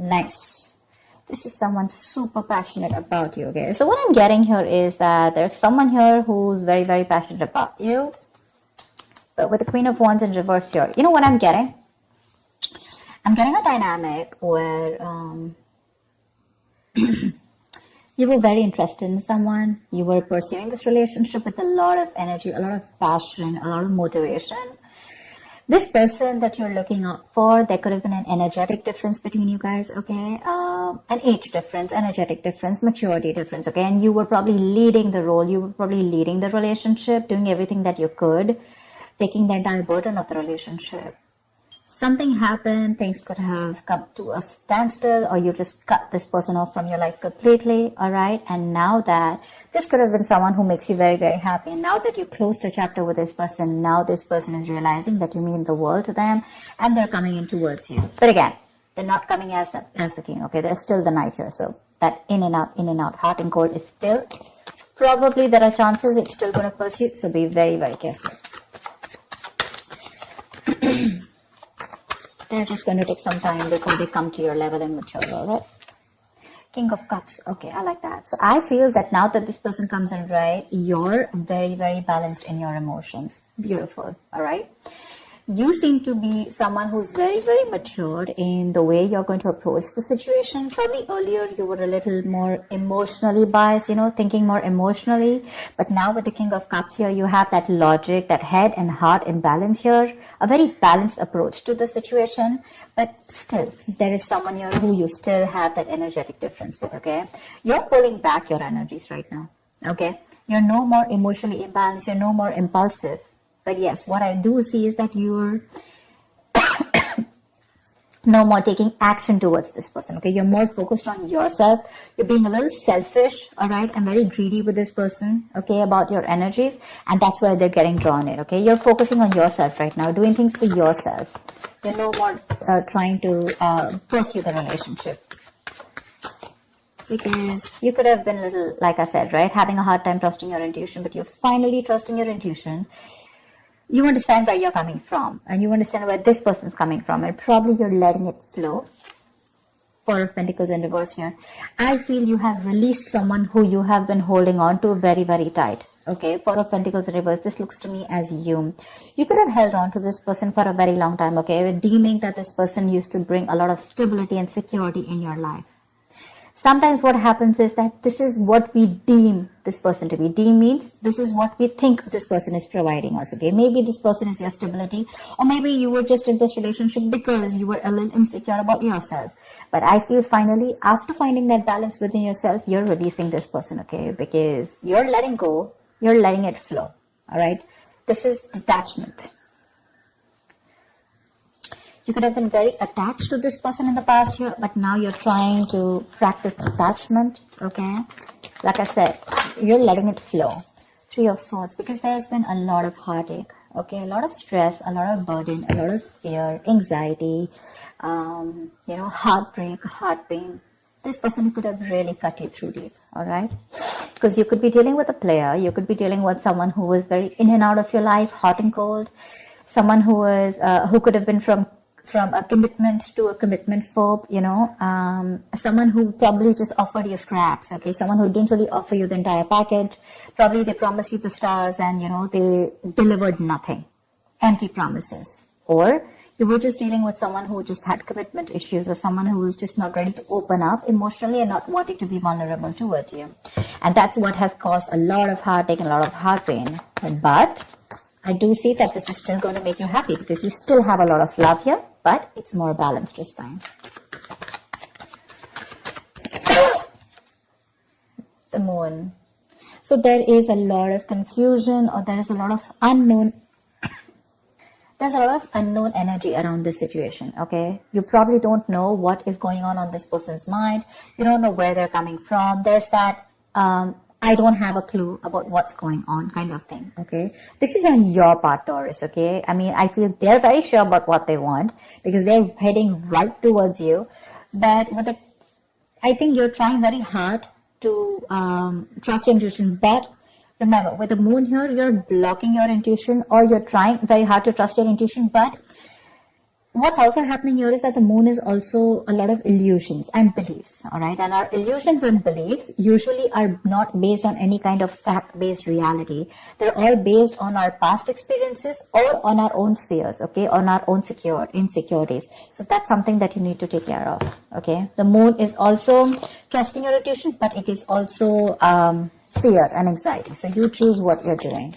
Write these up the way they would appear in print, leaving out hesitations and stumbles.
Nice. This is someone super passionate about you, okay? So what I'm getting here is that there's someone here who's very, very passionate about you. But with the Queen of Wands in reverse here, you know what I'm getting? I'm getting a dynamic where you were very interested in someone. You were pursuing this relationship with a lot of energy, a lot of passion, a lot of motivation. This person that you're looking out for, there could have been an energetic difference between you guys, okay? An age difference, energetic difference, maturity difference, okay? And you were probably leading the role. You were probably leading the relationship, doing everything that you could, taking the entire burden of the relationship. Something happened, things could have come to a standstill, or you just cut this person off from your life completely, all right? And now that this could have been someone who makes you very, very happy. And now that you closed a chapter with this person, now this person is realizing that you mean the world to them, and they're coming in towards you. But again, they're not coming as the king, okay? There's still the knight here. So that in and out, hot and cold is still, probably there are chances it's still going to pursue. So be very, very careful. They're just going to take some time before they come to your level and mature, all right? King of Cups. Okay, I like that. So I feel that now that this person comes in, right, you're very, very balanced in your emotions. Beautiful, all right? You seem to be someone who's very, very matured in the way you're going to approach the situation. Probably earlier you were a little more emotionally biased, you know, thinking more emotionally. But now with the King of Cups here, you have that logic, that head and heart in balance here. A very balanced approach to the situation. But still, there is someone here who you still have that energetic difference with, okay? You're pulling back your energies right now, okay? You're no more emotionally imbalanced. You're no more impulsive. But yes, what I do see is that you're no more taking action towards this person, okay? You're more focused on yourself. You're being a little selfish, all right? And very greedy with this person, okay, about your energies. And that's where they're getting drawn in, okay? You're focusing on yourself right now, doing things for yourself. You're no more trying to pursue the relationship. Because you could have been a little, like I said, right? Having a hard time trusting your intuition, but you're finally trusting your intuition. You understand where you're coming from, and you understand where this person's coming from, and probably you're letting it flow. Four of Pentacles in reverse here. I feel you have released someone who you have been holding on to very, very tight. Okay, Four of Pentacles in reverse. This looks to me as you. You could have held on to this person for a very long time, okay, deeming that this person used to bring a lot of stability and security in your life. Sometimes what happens is that this is what we deem this person to be. Deem means this is what we think this person is providing us, okay? Maybe this person is your stability, or maybe you were just in this relationship because you were a little insecure about yourself. But I feel finally, after finding that balance within yourself, you're releasing this person, okay? Because you're letting go, you're letting it flow, all right? This is detachment. You could have been very attached to this person in the past here, but now you're trying to practice detachment, okay? Like I said, you're letting it flow. Three of Swords, because there's been a lot of heartache, okay? A lot of stress, a lot of burden, a lot of fear, anxiety, heartbreak, heart pain. This person could have really cut you through deep, all right? Because you could be dealing with a player. You could be dealing with someone who was very in and out of your life, hot and cold. Someone who was, who could have been from a commitment to a commitment phobe, someone who probably just offered you scraps, okay, someone who didn't really offer you the entire package. Probably they promised you the stars and, they delivered nothing, empty promises. Or you were just dealing with someone who just had commitment issues, or someone who was just not ready to open up emotionally and not wanting to be vulnerable towards you. And that's what has caused a lot of heartache and a lot of heart pain. But I do see that this is still going to make you happy, because you still have a lot of love here, but it's more balanced this time. The Moon. So there is a lot of confusion, or there is a lot of unknown. There's a lot of unknown energy around this situation, okay? You probably don't know what is going on this person's mind. You don't know where they're coming from. There's that, I don't have a clue about what's going on kind of thing, okay? This is on your part, Taurus, okay? I mean, I feel they're very sure about what they want, because they're heading right towards you. But I think you're trying very hard to trust your intuition. But remember, with the Moon here, you're blocking your intuition, or you're trying very hard to trust your intuition, but what's also happening here is that the moon is also a lot of illusions and beliefs, all right? And our illusions and beliefs usually are not based on any kind of fact-based reality. They're all based on our past experiences or on our own fears, okay? On our own insecurities. So that's something that you need to take care of, okay? The moon is also trusting your intuition, but it is also fear and anxiety. So you choose what you're doing.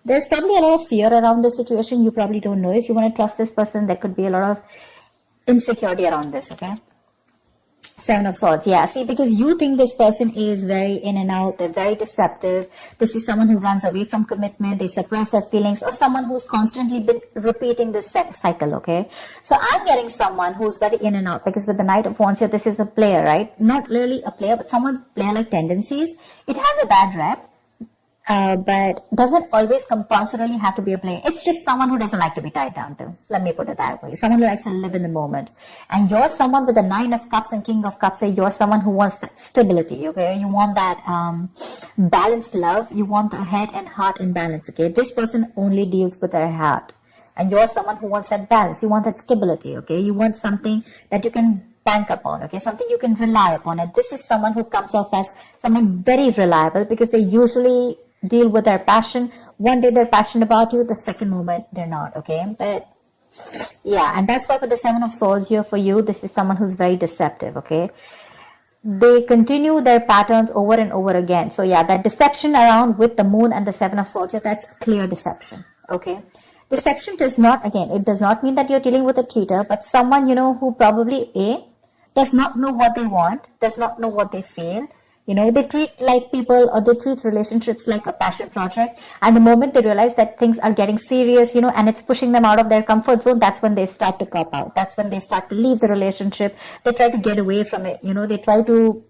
There's probably a lot of fear around this situation. You probably don't know if you want to trust this person. There could be a lot of insecurity around this, okay? Seven of Swords. Yeah, see, because you think this person is very in and out. They're very deceptive. This is someone who runs away from commitment. They suppress their feelings, or someone who's constantly been repeating this cycle, okay? So I'm getting someone who's very in and out, because with the Knight of Wands here, this is a player, right? Not really a player, but someone player-like tendencies. It has a bad rep. But doesn't always compulsorily have to be a player. It's just someone who doesn't like to be tied down to. Let me put it that way. Someone who likes to live in the moment. And you're someone with the 9 of Cups and King of Cups. So you're someone who wants that stability, okay? You want that balanced love. You want the head and heart in balance, okay? This person only deals with their heart. And you're someone who wants that balance. You want that stability, okay? You want something that you can bank upon, okay? Something you can rely upon. And this is someone who comes off as someone very reliable, because they usually deal with their passion. One day they're passionate about you, the second moment they're not, okay? But yeah, and that's why with the 7 of Swords here for you, this is someone who's very deceptive, okay? They continue their patterns over and over again. So yeah, that deception around with the moon and the 7 of Swords here, that's clear deception, okay? Deception does not, again, it does not mean that you're dealing with a cheater, but someone, you know, who probably does not know what they want, does not know what they feel. You know, they treat like people, or they treat relationships like a passion project. And the moment they realize that things are getting serious, you know, and it's pushing them out of their comfort zone, that's when they start to cop out. That's when they start to leave the relationship. They try to get away from it. You know, they don't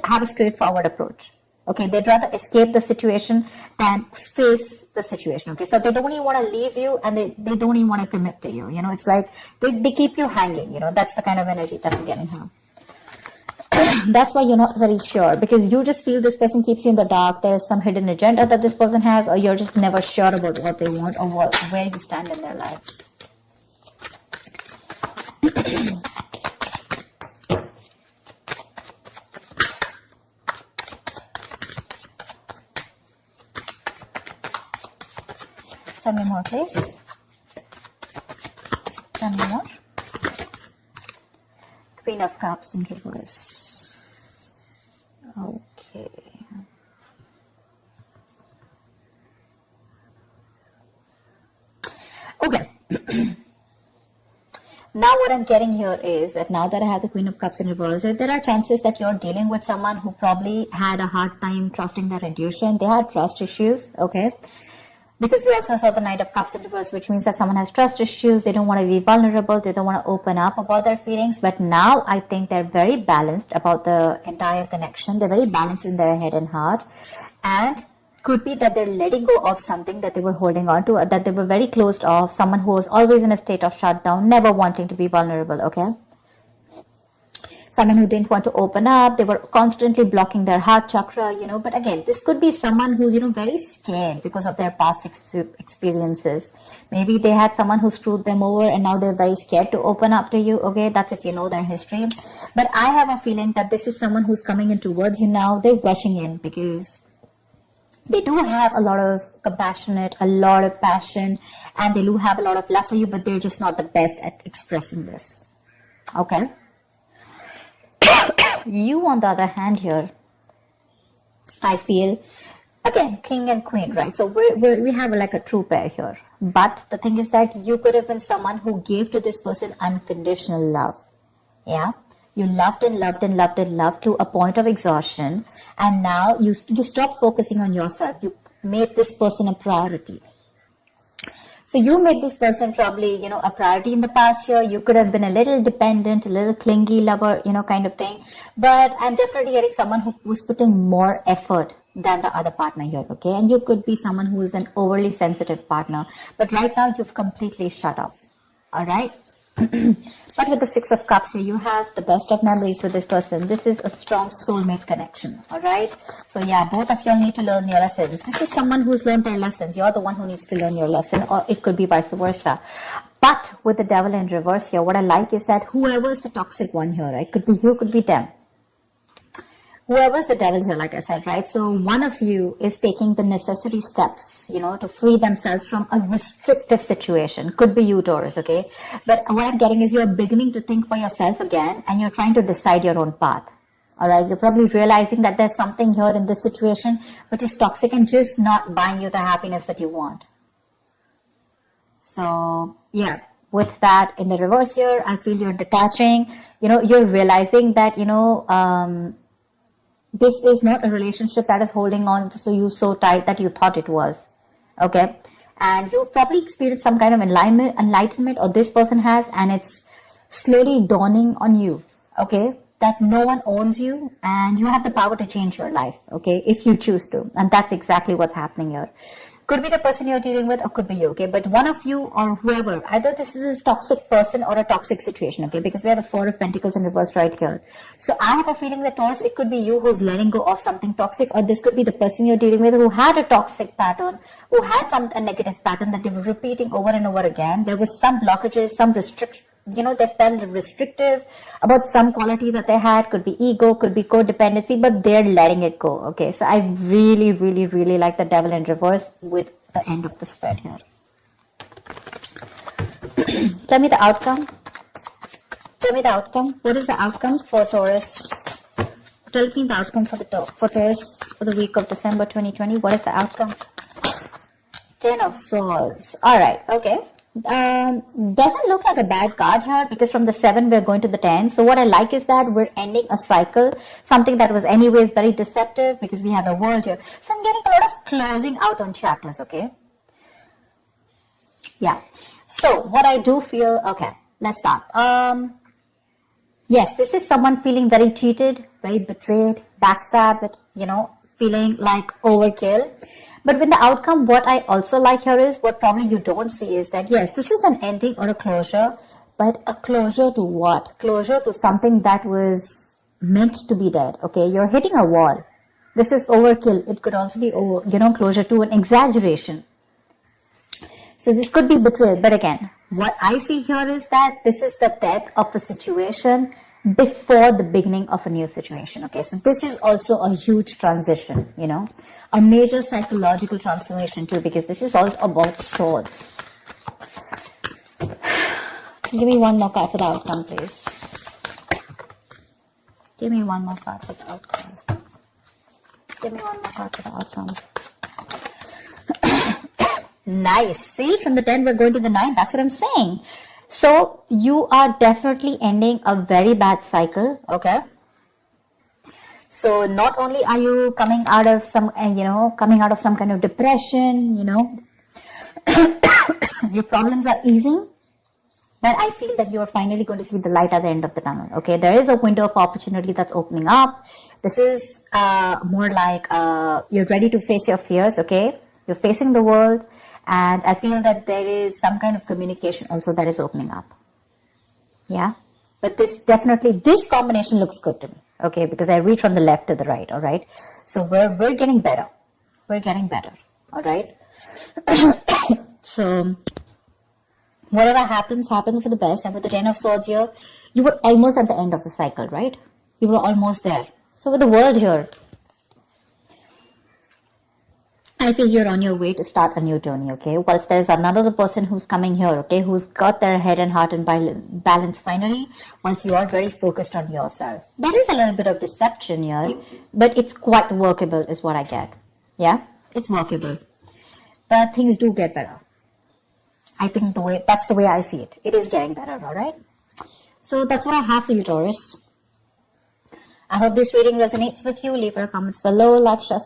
have a straightforward approach. Okay, they'd rather escape the situation than face the situation. Okay, so they don't even want to leave you, and they don't even want to commit to you. You know, it's like they keep you hanging. You know, that's the kind of energy that I'm getting here. That's why you're not very sure, because you just feel this person keeps you in the dark. There's some hidden agenda that this person has, or you're just never sure about what they want or where you stand in their lives. Tell me more, please. Tell me more. Queen of Cups in reverse. Okay. Okay. Now what I'm getting here is that now that I have the Queen of Cups in reverse, there are chances that you're dealing with someone who probably had a hard time trusting their intuition. They had trust issues, okay? Because we also saw the Knight of Cups in reverse, which means that someone has trust issues. They don't want to be vulnerable. They don't want to open up about their feelings. But now I think they're very balanced about the entire connection. They're very balanced in their head and heart. And could be that they're letting go of something that they were holding on to, or that they were very closed off. Someone who was always in a state of shutdown, never wanting to be vulnerable, okay? Someone who didn't want to open up. They were constantly blocking their heart chakra, you know. But again, this could be someone who's, you know, very scared because of their past experiences. Maybe they had someone who screwed them over, and now they're very scared to open up to you, okay? That's if you know their history. But I have a feeling that this is someone who's coming in towards you now. They're rushing in because they do have a lot of compassionate, a lot of passion, and they do have a lot of love for you, but they're just not the best at expressing this, okay? You, on the other hand here, I feel, again, king and queen, right? So we have like a true pair here. But the thing is that you could have been someone who gave to this person unconditional love. Yeah? You loved and loved and loved and loved to a point of exhaustion. And now you stopped focusing on yourself. You made this person a priority. So you made this person probably, you know, a priority in the past year. You could have been a little dependent, a little clingy lover, you know, kind of thing. But I'm definitely getting someone who was putting more effort than the other partner here, okay? And you could be someone who is an overly sensitive partner. But right now, you've completely shut up, all right? But with the 6 of Cups here, you have the best of memories with this person. This is a strong soulmate connection, all right? So yeah, both of you need to learn your lessons. This is someone who's learned their lessons. You're the one who needs to learn your lesson, or it could be vice versa. But with the devil in reverse here, what I like is that whoever is the toxic one here, right? Could be you, could be them. Whoever's the devil here, like I said, right? So one of you is taking the necessary steps, to free themselves from a restrictive situation. Could be you, Taurus, okay? But what I'm getting is you're beginning to think for yourself again, and you're trying to decide your own path. All right, you're probably realizing that there's something here in this situation which is toxic and just not buying you the happiness that you want. So, yeah, with that in the reverse here, I feel you're detaching. You're realizing that, this is not a relationship that is holding on to you so tight that you thought it was. Okay, and you've probably experienced some kind of enlightenment, or this person has, and it's slowly dawning on you. Okay, that no one owns you and you have the power to change your life, okay, if you choose to. And that's exactly what's happening here. Could be the person you're dealing with, or could be you, okay? But one of you or whoever, either this is a toxic person or a toxic situation, okay? Because we have the Four of Pentacles in reverse right here. So I have a feeling that, Taurus, it could be you who's letting go of something toxic, or this could be the person you're dealing with who had a toxic pattern, who had a negative pattern that they were repeating over and over again. There was some blockages, some restriction. They felt restrictive about some quality that they had. Could be ego, could be codependency, but they're letting it go. Okay, so I really, really, really like the devil in reverse with the end of the spread here. Tell me the outcome. Tell me the outcome. What is the outcome for Taurus? Tell me the outcome for Taurus for the week of December 2020. What is the outcome? 10 of Swords. All right. Okay. Doesn't look like a bad card here, because from the 7 we're going to the 10. So what I like is that we're ending a cycle, something that was anyways very deceptive, because we have the World here. So I'm getting a lot of closing out on chapters, okay? Yeah. So what I do feel, okay, let's start. Yes, this is someone feeling very cheated, very betrayed, backstabbed, feeling like overkill. But with the outcome, what I also like here is, what probably you don't see is that, yes, this is an ending or a closure, but a closure to what? Closure to something that was meant to be dead, okay? You're hitting a wall. This is overkill. It could also be, closure to an exaggeration. So this could be betrayal. But again, what I see here is that this is the death of the situation before the beginning of a new situation, okay? So this is also a huge transition, a major psychological transformation too, because this is all about swords. Give me one more card for the outcome, please. Give me one more card for the outcome. Give me one more card for the outcome. Nice. See, from the 10 we're going to the 9. That's what I'm saying. So you are definitely ending a very bad cycle, okay? So not only are you coming out of some, some kind of depression, your problems are easing, but I feel that you are finally going to see the light at the end of the tunnel, okay? There is a window of opportunity that's opening up. This is more like you're ready to face your fears, okay? You're facing the world. And I feel that there is some kind of communication also that is opening up. Yeah. But this combination looks good to me. Okay. Because I read from the left to the right. All right. So we're getting better. We're getting better. All right. So whatever happens for the best. And with the 10 of Swords here, you were almost at the end of the cycle, right? You were almost there. So with the World here, I feel you're on your way to start a new journey, okay? Whilst there's another person who's coming here, okay? Who's got their head and heart in balance finally, once you are very focused on yourself. There is a little bit of deception here, but it's quite workable is what I get. Yeah? It's workable. But things do get better. I think that's the way I see it. It is getting better, alright? So that's what I have for you, Taurus. I hope this reading resonates with you. Leave your comments below, like, share, subscribe.